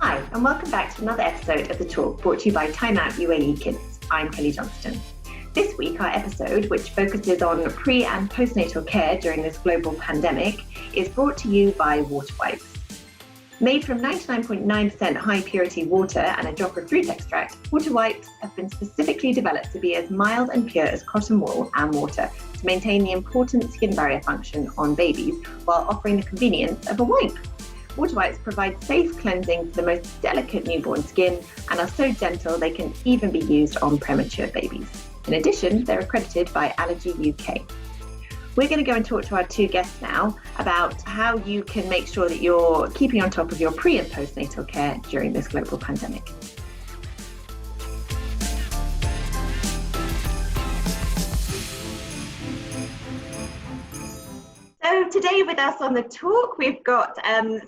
Hi, and welcome back to another episode of The Talk, brought to you by Time Out UAE Kids. I'm Kelly Johnston. This week, our episode, which focuses on pre- and postnatal care during this global pandemic, is brought to you by water wipes. Made from 99.9% high-purity water and a drop of fruit extract, water wipes have been specifically developed to be as mild and pure as cotton wool and water to maintain the important skin barrier function on babies while offering the convenience of a wipe. Water wipes provide safe cleansing for the most delicate newborn skin and are so gentle they can even be used on premature babies. In addition, they're accredited by Allergy UK. We're going to go and talk to our two guests now about how you can make sure that you're keeping on top of your pre- and postnatal care during this global pandemic. So today with us on the talk, we've got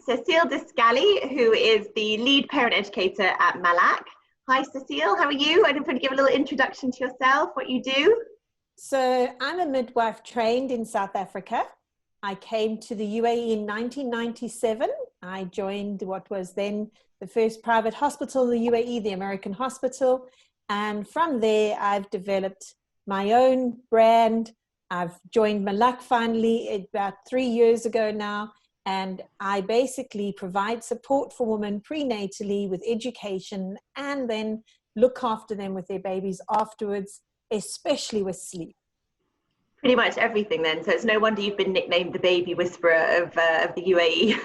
Cecile Descali, who is the lead parent educator at Malak. Hi Cecile, how are you? I'm going to give a little introduction to yourself, what you do. So I'm a midwife trained in South Africa. I came to the UAE in 1997. I joined what was then the first private hospital in the UAE, the American Hospital. And from there, I've developed my own brand. I've joined Malak finally about 3 years ago now. And I basically provide support for women prenatally with education and then look after them with their babies afterwards, especially with sleep. Pretty much everything then. So it's no wonder you've been nicknamed the baby whisperer of the UAE.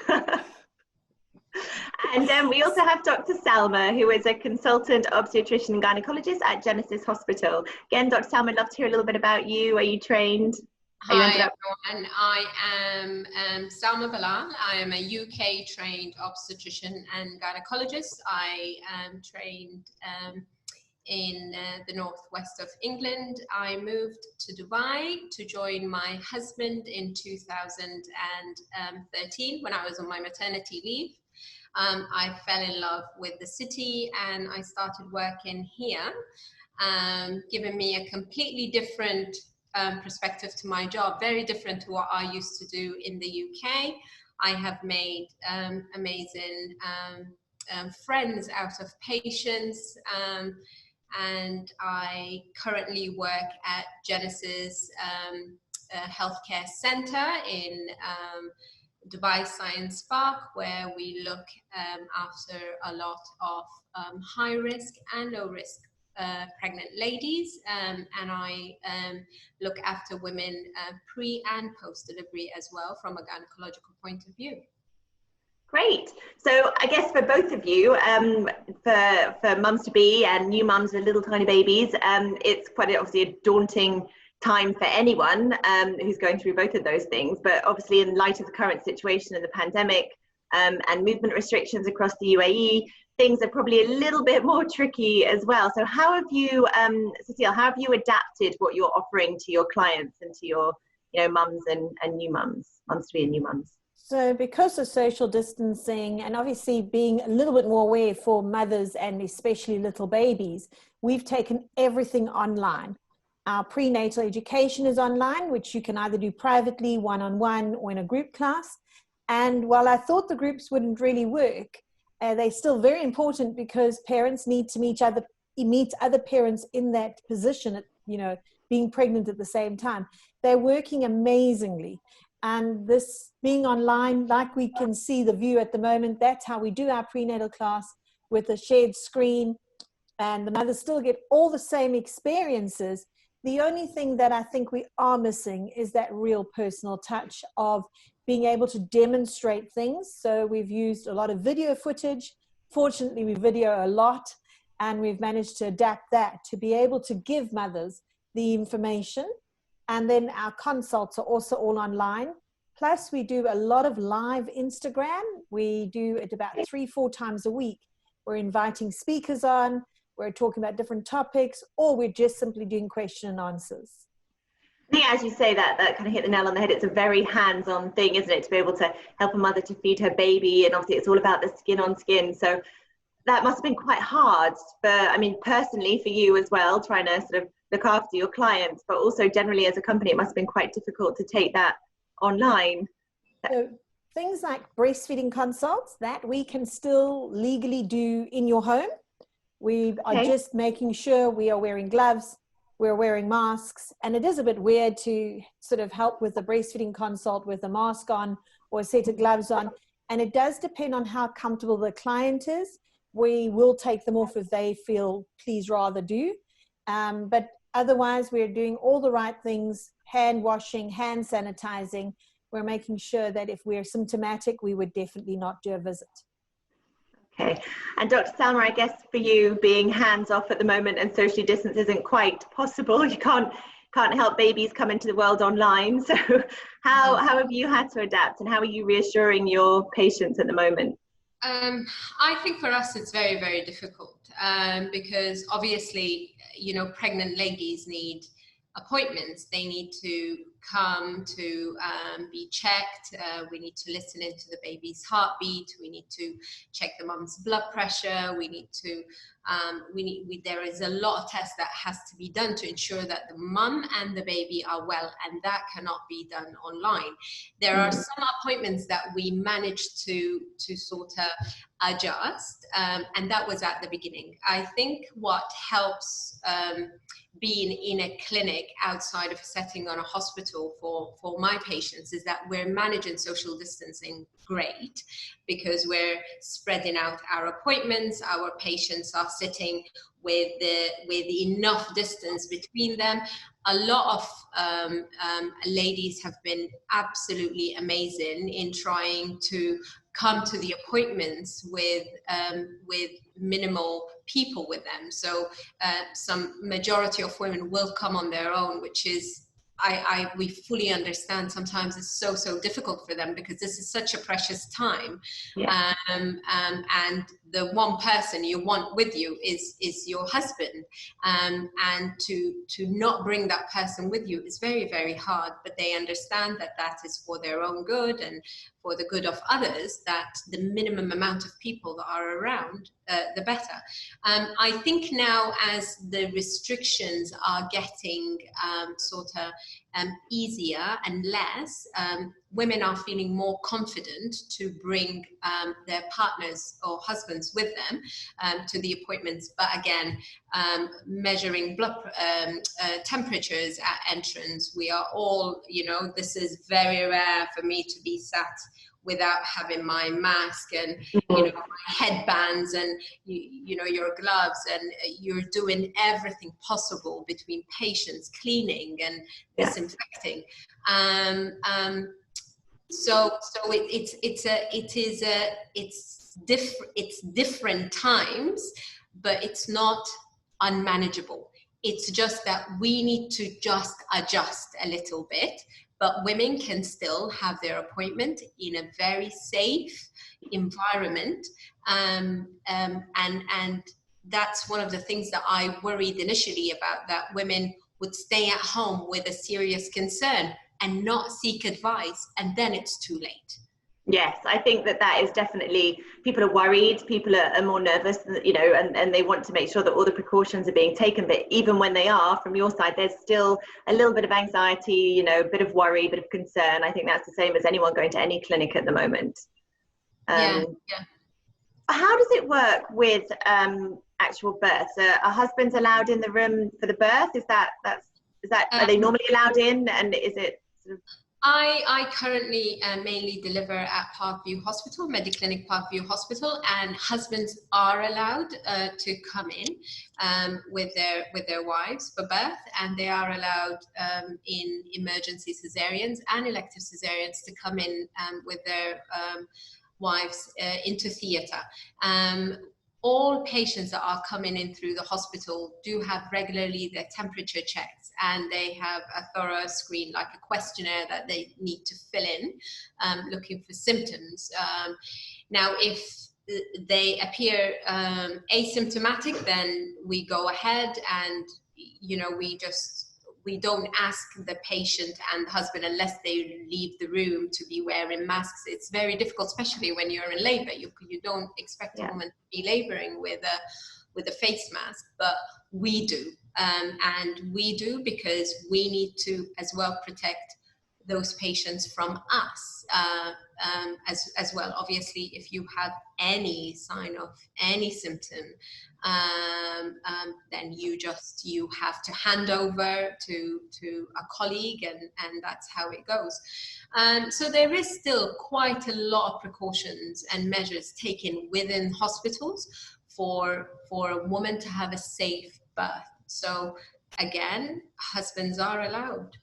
And we also have Dr. Salma, who is a consultant obstetrician and gynecologist at Genesis Hospital. Again, Dr. Salma, I'd love to hear a little bit about you. Are you trained? Hi everyone, I am Salma Bilal. I am a UK trained obstetrician and gynecologist. I am trained in the northwest of England. I moved to Dubai to join my husband in 2013 when I was on my maternity leave. I fell in love with the city and I started working here, giving me a completely different perspective to my job, very different to what I used to do in the UK. I have made amazing friends out of patients, and I currently work at Genesis Healthcare Center in Dubai Science Park, where we look after a lot of high risk and low risk pregnant ladies, and I look after women pre and post delivery as well from a gynecological point of view. Great. So I guess for both of you, for mums to be and new mums with little tiny babies, it's quite obviously a daunting time for anyone who's going through both of those things. But obviously in light of the current situation in the pandemic and movement restrictions across the UAE, things are probably a little bit more tricky as well. So how have you, Cecile, how have you adapted what you're offering to your clients and to your, mums and new mums to be and new mums? So because of social distancing and obviously being a little bit more aware for mothers and especially little babies, we've taken everything online. Our prenatal education is online, which you can either do privately, one-on-one, or in a group class. And while I thought the groups wouldn't really work, they're still very important because parents need to meet other parents in that position, being pregnant at the same time. They're working amazingly. And this being online, like we can see the view at the moment, that's how we do our prenatal class with a shared screen. And the mothers still get all the same experiences. The only thing that I think we are missing is that real personal touch of being able to demonstrate things. So we've used a lot of video footage. Fortunately, we video a lot, and we've managed to adapt that to be able to give mothers the information. And then our consults are also all online. Plus, we do a lot of live Instagram. We do it about 3-4 times a week. We're inviting speakers on, we're talking about different topics, or we're just simply doing question and answers. I think as you say that kind of hit the nail on the head. It's a very hands-on thing, isn't it, to be able to help a mother to feed her baby, and obviously it's all about the skin on skin. So that must have been quite hard personally for you as well, trying to sort of look after your clients, but also generally as a company, it must have been quite difficult to take that online. So things like breastfeeding consults that we can still legally do in your home. We are just making sure we are wearing gloves, we're wearing masks, and it is a bit weird to sort of help with the breastfeeding consult with a mask on or a set of gloves on. And it does depend on how comfortable the client is. We will take them off if they feel please rather do. But otherwise, we're doing all the right things, hand washing, hand sanitizing. We're making sure that if we're symptomatic, we would definitely not do a visit. Okay. And Dr. Salma, I guess for you, being hands off at the moment and socially distance isn't quite possible. You can't help babies come into the world online. So how have you had to adapt, and how are you reassuring your patients at the moment? I think for us it's very, very difficult because obviously, you know, pregnant ladies need appointments. They need to come to be checked. We need to listen into the baby's heartbeat. We need to check the mom's blood pressure. We need to there is a lot of tests that has to be done to ensure that the mum and the baby are well, and that cannot be done online. There are some appointments that we managed to sort of adjust, and that was at the beginning. I think what helps being in a clinic outside of a setting on a hospital for my patients is that we're managing social distancing great, because we're spreading out our appointments. Our patients are sitting with enough distance between them. A lot of ladies have been absolutely amazing in trying to come to the appointments with minimal people with them. So some majority of women will come on their own, which is we fully understand sometimes it's so difficult for them, because this is such a precious time. Yeah. And the one person you want with you is your husband, and to not bring that person with you is very, very hard, but they understand that that is for their own good and for the good of others, that the minimum amount of people that are around, the better. I think now, as the restrictions are getting sort of easier and less, women are feeling more confident to bring their partners or husbands with them to the appointments. But again, measuring blood temperatures at entrance, we are all, you know, this is very rare for me to be sat without having my mask and, you know, my headbands and, you know, your gloves, and you're doing everything possible between patients, cleaning and disinfecting. So it's different times, but it's not unmanageable. It's just that we need to just adjust a little bit. But women can still have their appointment in a very safe environment. And that's one of the things that I worried initially about, that women would stay at home with a serious concern and not seek advice, and then it's too late. Yes, I think that is definitely, people are worried, people are more nervous, you know, and they want to make sure that all the precautions are being taken. But even when they are, from your side, there's still a little bit of anxiety, you know, a bit of worry, a bit of concern. I think that's the same as anyone going to any clinic at the moment. Yeah. How does it work with actual births? Are husbands allowed in the room for the birth? Is that are they normally allowed in, and is it sort of... I currently mainly deliver at Parkview Hospital, Mediclinic Parkview Hospital, and husbands are allowed to come in with their wives for birth, and they are allowed in emergency cesareans and elective cesareans to come in with their wives into theatre. All patients that are coming in through the hospital do have regularly their temperature checks, and they have a thorough screen, like a questionnaire that they need to fill in, looking for symptoms. Now, if they appear asymptomatic, then we go ahead and, you know, we don't ask the patient and the husband, unless they leave the room, to be wearing masks. It's very difficult, especially when you're in labor. You don't expect a woman to be laboring with a face mask, but we do. And we do because we need to as well protect those patients from us as well. Obviously, if you have any sign of any symptom, then you have to hand over to a colleague, and that's how it goes. So there is still quite a lot of precautions and measures taken within hospitals for a woman to have a safe birth. So again, husbands are allowed.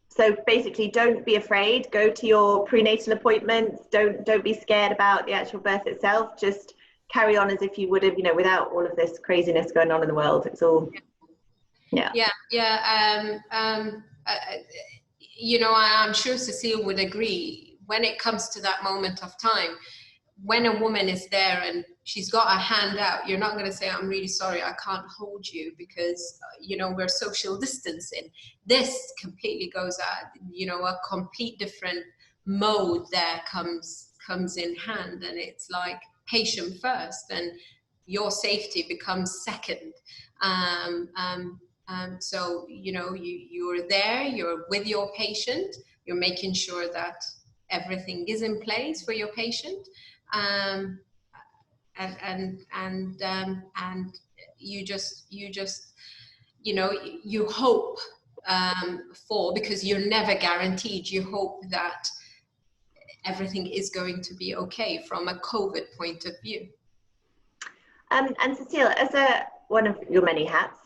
So basically, don't be afraid. Go to your prenatal appointments. Don't be scared about the actual birth itself. Just carry on as if you would have, without all of this craziness going on in the world. It's all, yeah. I'm sure Cecile would agree. When it comes to that moment of time, when a woman is there and she's got her hand out, you're not going to say, I'm really sorry, I can't hold you because, we're social distancing. This completely goes out, a complete different mode there comes in hand, and it's like patient first and your safety becomes second. So, you're there, you're with your patient, you're making sure that everything is in place for your patient. And you just you hope because you're never guaranteed, you hope that everything is going to be okay from a COVID point of view. And Cecile, as one of your many hats,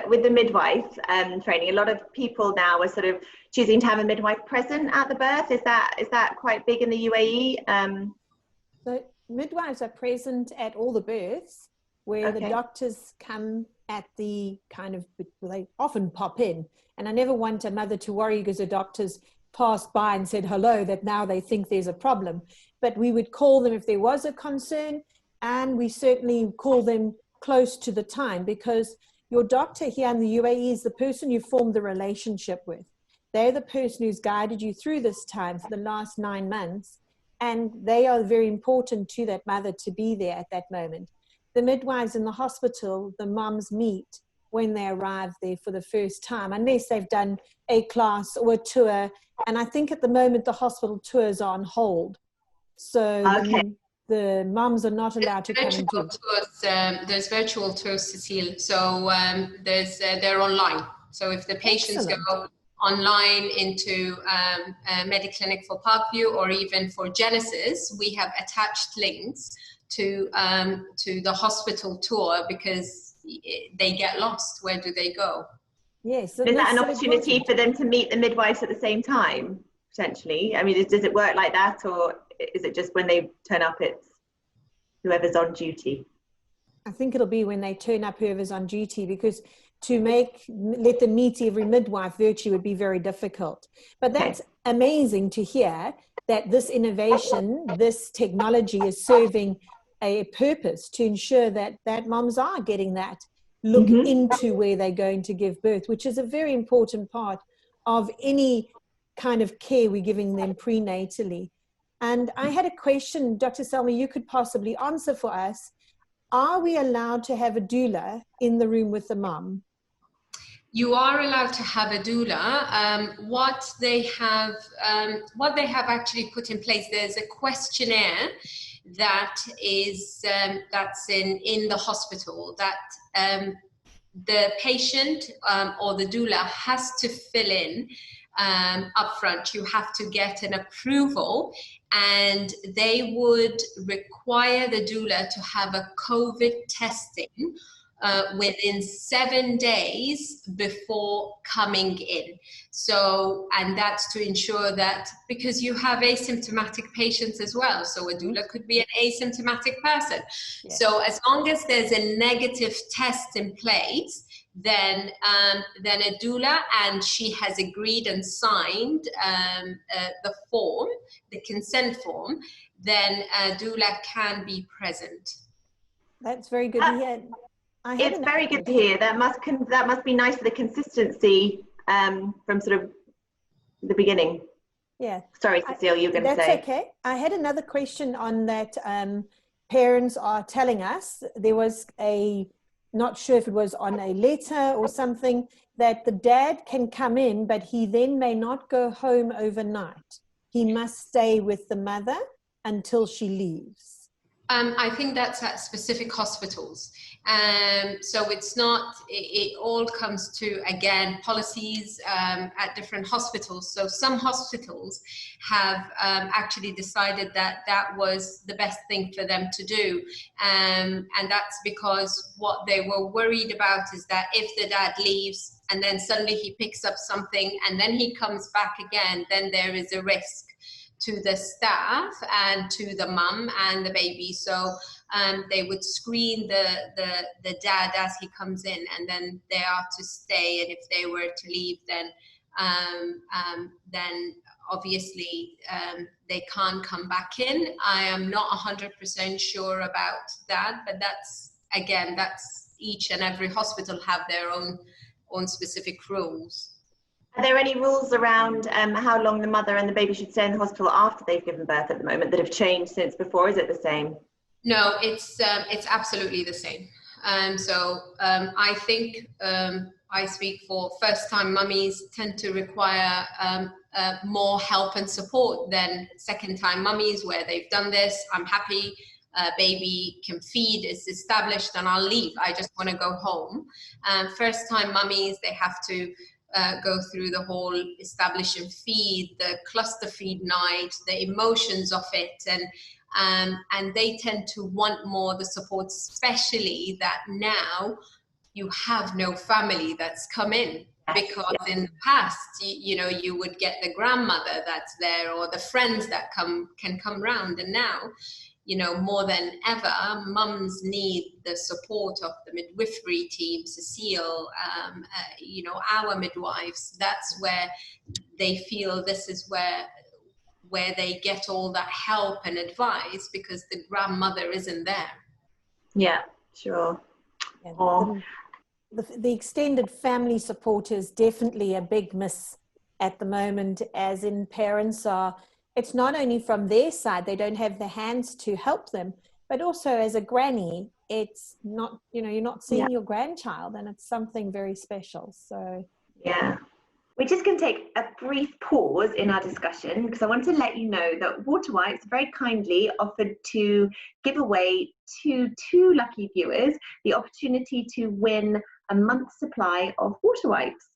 with the midwife training, a lot of people now are sort of choosing to have a midwife present at the birth. Is that quite big in the UAE? So midwives are present at all the births, where the doctors come at the they often pop in. And I never want a mother to worry because the doctors passed by and said hello, that now they think there's a problem. But we would call them if there was a concern, and we certainly call them close to the time, because your doctor here in the UAE is the person you formed the relationship with. They're the person who's guided you through this time for the last 9 months. And they are very important to that mother to be there at that moment. The midwives in the hospital, the mums meet when they arrive there for the first time, unless they've done a class or a tour. And I think at the moment the hospital tours are on hold. So the mums are not allowed to come and do. There's virtual tours, Cecile. So they're online. So if the patients go online into MediClinic for Parkview or even for Genesis, we have attached links to the hospital tour, because they get lost. Where do they go? Yes. Is that an opportunity for them to meet the midwives at the same time, potentially? I mean, does it work like that, or is it just when they turn up, it's whoever's on duty? I think it'll be when they turn up, whoever's on duty, because to let them meet every midwife virtually would be very difficult. But that's amazing to hear that this innovation, this technology is serving a purpose to ensure that moms are getting that look into where they're going to give birth, which is a very important part of any kind of care we're giving them prenatally. And I had a question, Dr. Selma, you could possibly answer for us. Are we allowed to have a doula in the room with the mom? You are allowed to have a doula. What they have actually put in place, there's a questionnaire that is that's in the hospital that the patient or the doula has to fill in upfront. You have to get an approval, and they would require the doula to have a COVID testing within 7 days before coming in. So, and that's to ensure that, because you have asymptomatic patients as well. So a doula could be an asymptomatic person. Yeah. So as long as there's a negative test in place, then a doula, and she has agreed and signed the form, the consent form, then a doula can be present. That's very good to hear. It's very good to hear. That must be nice for the consistency from sort of the beginning. Yeah. Sorry, Cecile, you were going to say. That's okay. I had another question on that. Parents are telling us there was a not sure if it was on a letter or something, that the dad can come in, but he then may not go home overnight. He must stay with the mother until she leaves. I think that's at specific hospitals. So it's not, it all comes to, again, policies at different hospitals. So some hospitals have actually decided that that was the best thing for them to do. And that's because what they were worried about is that if the dad leaves and then suddenly he picks up something and then he comes back again, then there is a risk to the staff and to the mum and the baby. So they would screen the dad as he comes in, and then they are to stay. And if they were to leave, then obviously they can't come back in. I am not 100% sure about that, but that's, again, that's each and every hospital have their own specific rules. Are there any rules around how long the mother and the baby should stay in the hospital after they've given birth at the moment that have changed since before? Is it the same? No, it's absolutely the same. I think I speak for first-time mummies tend to require more help and support than second-time mummies where they've done this. I'm happy. Baby can feed, is established, and I'll leave. I just want to go home. First-time mummies, they have to go through the whole establish and feed, the cluster feed night, the emotions of it, and they tend to want more the support, especially that now you have no family that's come in. Because in the past, you would get the grandmother that's there or the friends that can come round, and now, more than ever, mums need the support of the midwifery team, Cecile, our midwives. That's where they feel this is where they get all that help and advice, because the grandmother isn't there. Yeah, sure. Yeah, the extended family support is definitely a big miss at the moment, as in parents are, it's not only from their side, they don't have the hands to help them, but also as a granny, it's not, you're not seeing your grandchild, and it's something very special. So, yeah. We're just going to take a brief pause in our discussion because I want to let you know that Water Wipes very kindly offered to give away to 2 lucky viewers the opportunity to win a month's supply of Water Wipes.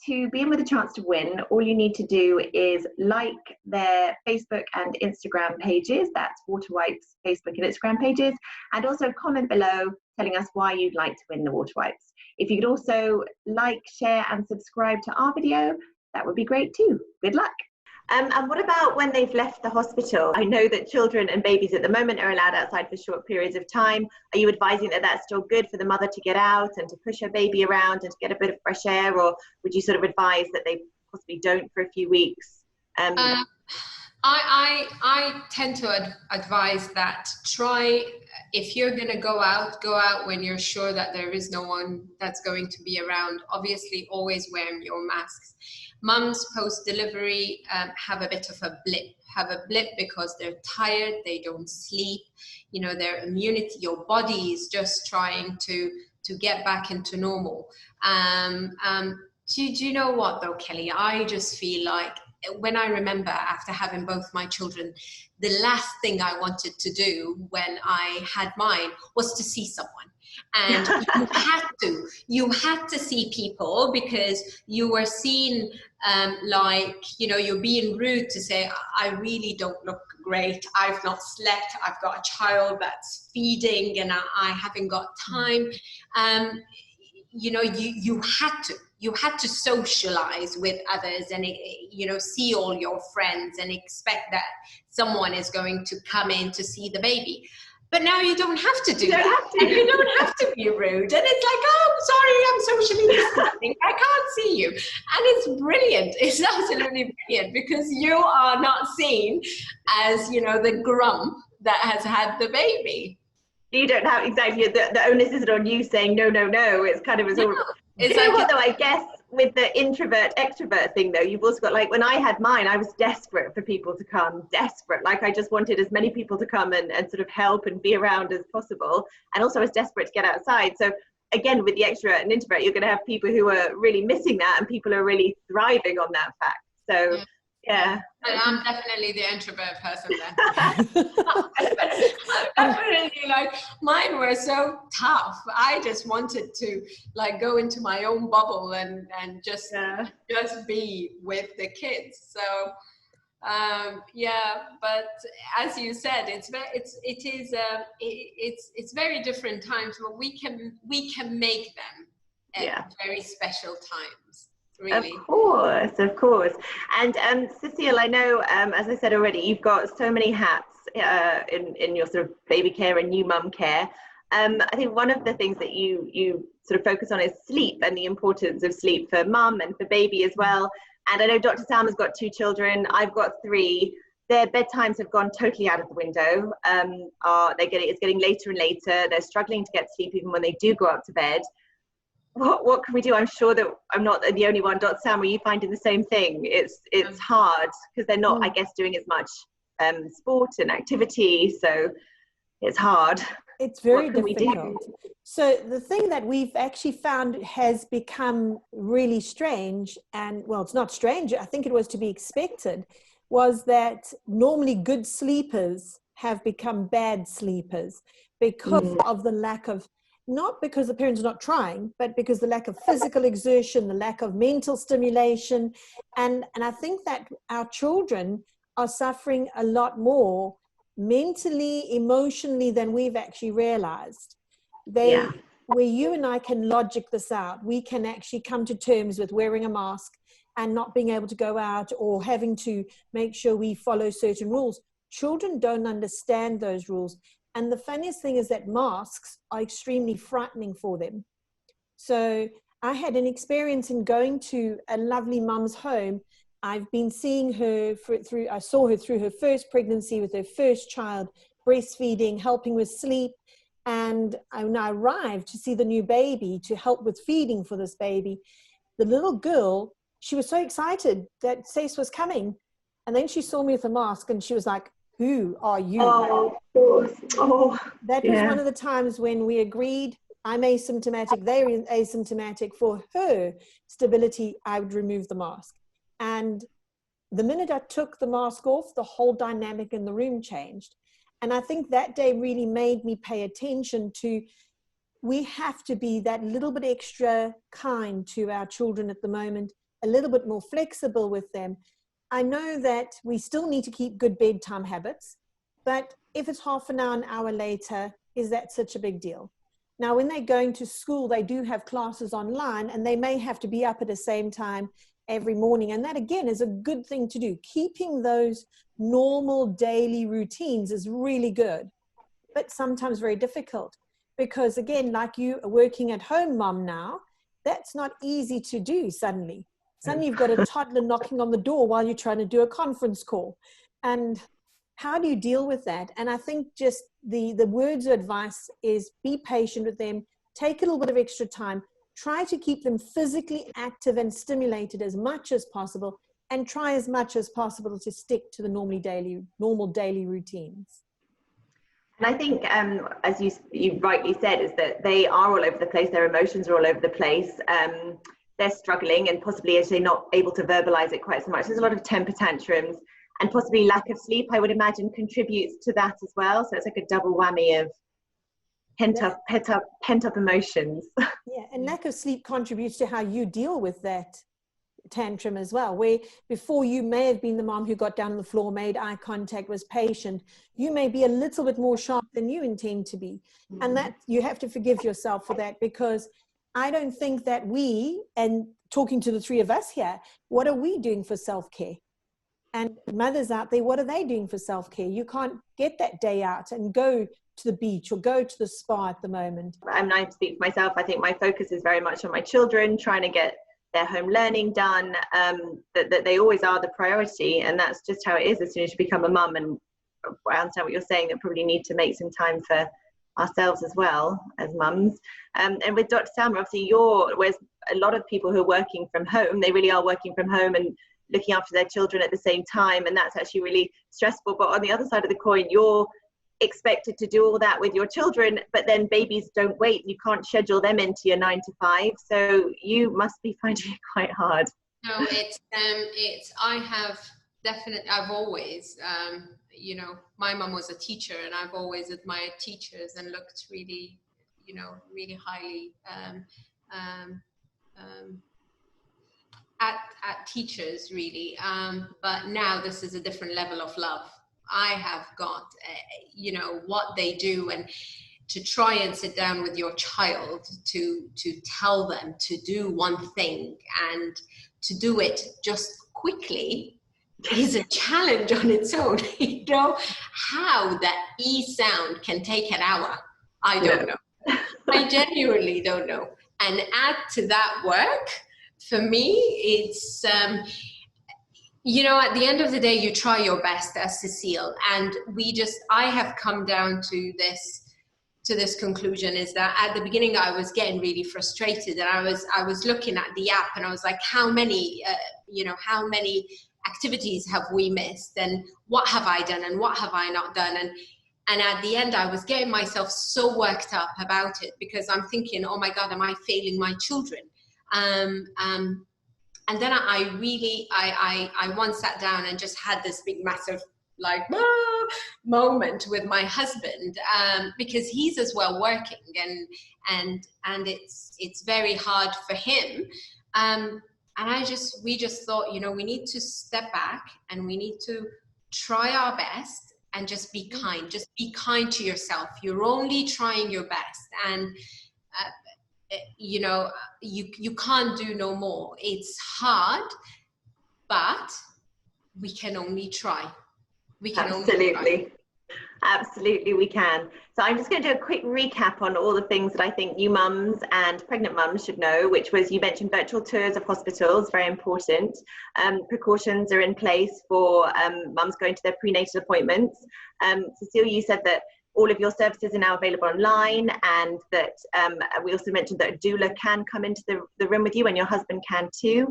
To be in with a chance to win, all you need to do is like their Facebook and Instagram pages. That's Water Wipes Facebook and Instagram pages, and also comment below telling us why you'd like to win the Water Wipes. If you could also like, share and subscribe to our video, that would be great too. Good luck. And what about when they've left the hospital? I know that children and babies at the moment are allowed outside for short periods of time. Are you advising that that's still good for the mother to get out and to push her baby around and to get a bit of fresh air, or would you sort of advise that they possibly don't for a few weeks? I tend to advise that if you're going to go out when you're sure that there is no one that's going to be around. Obviously, always wearing your masks. Mums post-delivery have a bit of a blip because they're tired, they don't sleep, their immunity, your body is just trying to get back into normal. Do you know what though, Kelly? I just feel like when I remember after having both my children, the last thing I wanted to do when I had mine was to see someone. And you had to see people, because you were seen you're being rude to say, I really don't look great, I've not slept, I've got a child that's feeding and I haven't got time. You had to socialize with others and, see all your friends and expect that someone is going to come in to see the baby. But now you don't have to do that. And you don't have to be rude. And it's like, oh, sorry, I'm socially distancing. I can't see you. And it's brilliant. It's absolutely brilliant, because you are not seen as, the grump that has had the baby. You don't have, exactly, the onus isn't on you saying, no. It's kind of, it's like, what though, I guess with the introvert extrovert thing though, you've also got, like, when I had mine, I was desperate for people to come, desperate. Like, I just wanted as many people to come and sort of help and be around as possible. And also I was desperate to get outside. So again, with the extrovert and introvert, you're going to have people who are really missing that and people who are really thriving on that fact. So yeah. And I'm definitely the introvert person then. Definitely, like, mine were so tough. I just wanted to, like, go into my own bubble and just be with the kids. So but as you said, it's very different times, but we can make them at very special times. Really. Of course. And Cecile, I know, as I said already, you've got so many hats in your sort of baby care and new mum care. I think one of the things that you sort of focus on is sleep and the importance of sleep for mum and for baby as well. And I know Dr. Sam has got 2 children. I've got 3. Their bedtimes have gone totally out of the window. It's getting later and later. They're struggling to get sleep even when they do go up to bed. What can we do? I'm sure that I'm not the only one. Dr. Sam, are you finding the same thing? It's hard because they're not, I guess, doing as much sport and activity, so it's hard. It's very difficult. So the thing that we've actually found has become really strange, and well, it's not strange, I think it was to be expected, was that normally good sleepers have become bad sleepers because of the lack of, not because the parents are not trying, but because the lack of physical exertion, the lack of mental stimulation. And I think that our children are suffering a lot more mentally, emotionally than we've actually realized. Where you and I can logic this out, we can actually come to terms with wearing a mask and not being able to go out or having to make sure we follow certain rules. Children don't understand those rules. And the funniest thing is that masks are extremely frightening for them. So I had an experience in going to a lovely mum's home. I've been seeing her I saw her through her first pregnancy with her first child, breastfeeding, helping with sleep. And when I arrived to see the new baby, to help with feeding for this baby, the little girl, she was so excited that Cece was coming. And then she saw me with a mask and she was like, "Who are you?" Oh, of course. Oh, that was one of the times when we agreed, I'm asymptomatic, they're asymptomatic. For her stability, I would remove the mask. And the minute I took the mask off, the whole dynamic in the room changed. And I think that day really made me pay attention to, we have to be that little bit extra kind to our children at the moment, a little bit more flexible with them. I know that we still need to keep good bedtime habits, but if it's half an hour later, is that such a big deal? Now, when they're going to school, they do have classes online and they may have to be up at the same time every morning. And that, again, is a good thing to do. Keeping those normal daily routines is really good, but sometimes very difficult because, again, like you, a working at home mom now, that's not easy to do suddenly. Suddenly you've got a toddler knocking on the door while you're trying to do a conference call. And how do you deal with that? And I think just the words of advice is be patient with them, take a little bit of extra time, try to keep them physically active and stimulated as much as possible, and try as much as possible to stick to the normal daily routines. And I think, as you rightly said, is that they are all over the place, their emotions are all over the place. They're struggling and possibly as they're not able to verbalize it quite so much. There's a lot of temper tantrums and possibly lack of sleep, I would imagine, contributes to that as well. So it's like a double whammy of pent up emotions. Yeah, and lack of sleep contributes to how you deal with that tantrum as well, where before you may have been the mom who got down on the floor, made eye contact, was patient, you may be a little bit more sharp than you intend to be. And that you have to forgive yourself for that, because I don't think that we, and talking to the 3 of us here, what are we doing for self-care? And mothers out there, what are they doing for self-care? You can't get that day out and go to the beach or go to the spa at the moment. I mean, I speak for myself. I think my focus is very much on my children, trying to get their home learning done, that they always are the priority. And that's just how it is as soon as you become a mum. And I understand what you're saying, that probably need to make some time for ourselves as well as mums. And with Dr. Salma, obviously whereas a lot of people who are working from home, they really are working from home and looking after their children at the same time, and that's actually really stressful. But on the other side of the coin, you're expected to do all that with your children, but then babies don't wait. You can't schedule them into your 9 to 5, so you must be finding it quite hard. No, I've always, you know, my mum was a teacher, and I've always admired teachers and looked really, you know, really highly at teachers, really. But now this is a different level of love. I have got, you know, what they do, and to try and sit down with your child to tell them to do one thing and to do it just quickly is a challenge on its own. You know, how that E sound can take an hour, I don't know. I genuinely don't know. And add to that work, for me, it's, you know, at the end of the day, you try your best as Cecile. And I have come down to this conclusion, is that at the beginning I was getting really frustrated, and I was looking at the app, and I was like, how many activities have we missed, and what have I done and what have I not done? And at the end, I was getting myself so worked up about it, because I'm thinking, oh my God, am I failing my children? And then I once sat down and just had this big, massive, like, moment with my husband, because he's as well working, and it's very hard for him. And we just thought, you know, we need to step back, and we need to try our best, and just be kind. Just be kind to yourself. You're only trying your best, and you know, you can't do no more. It's hard, but we can only try. We can Absolutely, we can. So I'm just going to do a quick recap on all the things that I think new mums and pregnant mums should know, which was, you mentioned virtual tours of hospitals, very important. Precautions are in place for mums going to their prenatal appointments. Cecile, you said that all of your services are now available online, and that we also mentioned that a doula can come into the room with you, and your husband can too.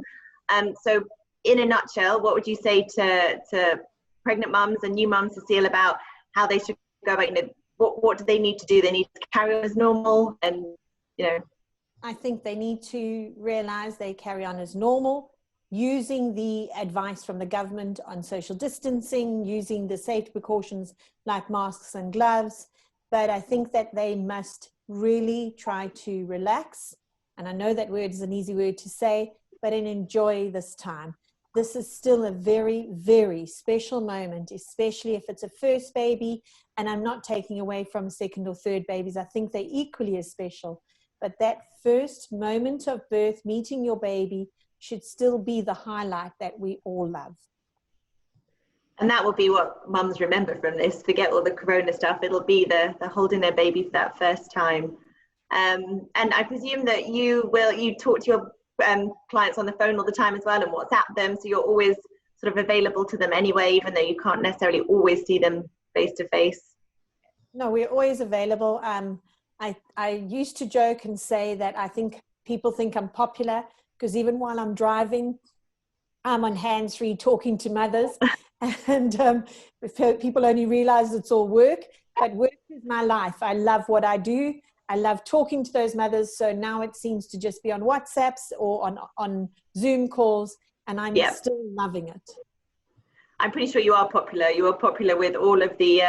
So in a nutshell, what would you say to pregnant mums and new mums, Cecile, about how they should go about, you know, what do they need to do? They need to carry on as normal, and, you know. I think they need to realize they carry on as normal, using the advice from the government on social distancing, using the safety precautions like masks and gloves. But I think that they must really try to relax. And I know that word is an easy word to say, but enjoy this time. This is still a very, very special moment, especially if it's a first baby. And I'm not taking away from second or third babies. I think they're equally as special. But that first moment of birth, meeting your baby, should still be the highlight that we all love. And that will be what mums remember from this. Forget all the corona stuff. It'll be the holding their baby for that first time. And I presume that you talk to your clients on the phone all the time as well, and WhatsApp them, so you're always sort of available to them anyway, even though you can't necessarily always see them face to face. No, we're always available. I used to joke and say that I think people think I'm popular because even while I'm driving, I'm on hands-free talking to mothers. And people only realize it's all work, but work is my life. I love what I do. I love talking to those mothers. So now it seems to just be on WhatsApps or on Zoom calls, and I'm still loving it. I'm pretty sure you are popular. You are popular with all of the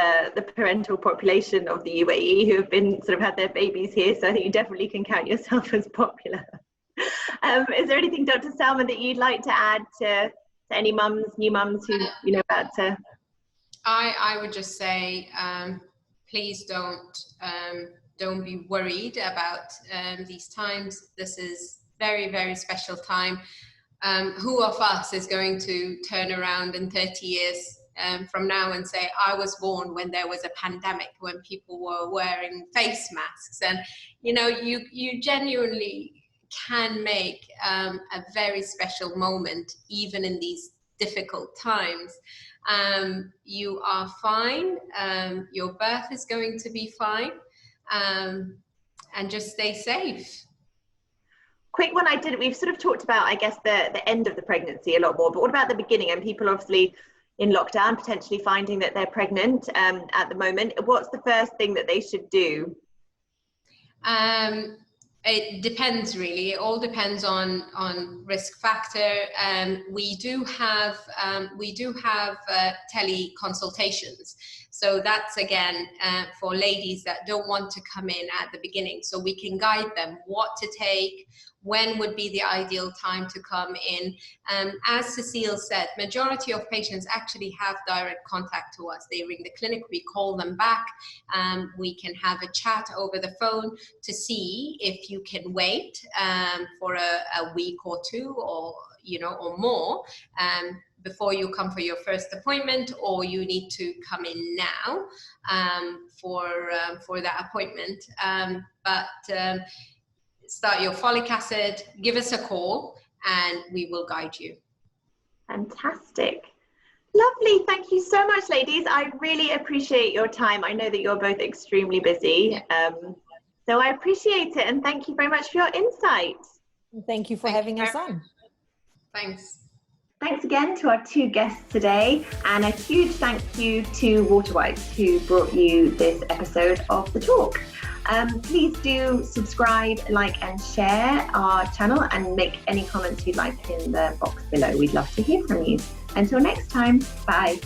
parental population of the UAE who have been sort of had their babies here. So I think you definitely can count yourself as popular. Is there anything, Dr. Salma, that you'd like to add to any mums, new mums who you know about to? I would just say, please don't be worried about these times. This is very, very special time. Who of us is going to turn around in 30 years from now and say, I was born when there was a pandemic, when people were wearing face masks? And, you know, you genuinely can make a very special moment, even in these difficult times. You are fine. Your birth is going to be fine. and just stay safe. Quick one, we've sort of talked about, I guess, the end of the pregnancy a lot more, but what about the beginning? And people obviously in lockdown potentially finding that they're pregnant at the moment. What's the first thing that they should do? It depends, really. It all depends on risk factor. We do have tele consultations. So that's again for ladies that don't want to come in at the beginning. So we can guide them what to take, when would be the ideal time to come in. As Cecile said, majority of patients actually have direct contact to us. They ring the clinic, we call them back. We can have a chat over the phone to see if you can wait for a week or two, or or more, before you come for your first appointment, or you need to come in now for that appointment. Start your folic acid, give us a call, and we will guide you. Fantastic. Lovely. Thank you so much, ladies. I really appreciate your time. I know that you're both extremely busy. Yeah. So I appreciate it, and thank you very much for your insights. Thank you for having us on. Thanks. Thanks again to our two guests today, and a huge thank you to Waterwipes, who brought you this episode of The Talk. Please do subscribe, like and share our channel, and make any comments you'd like in the box below. We'd love to hear from you. Until next time, bye.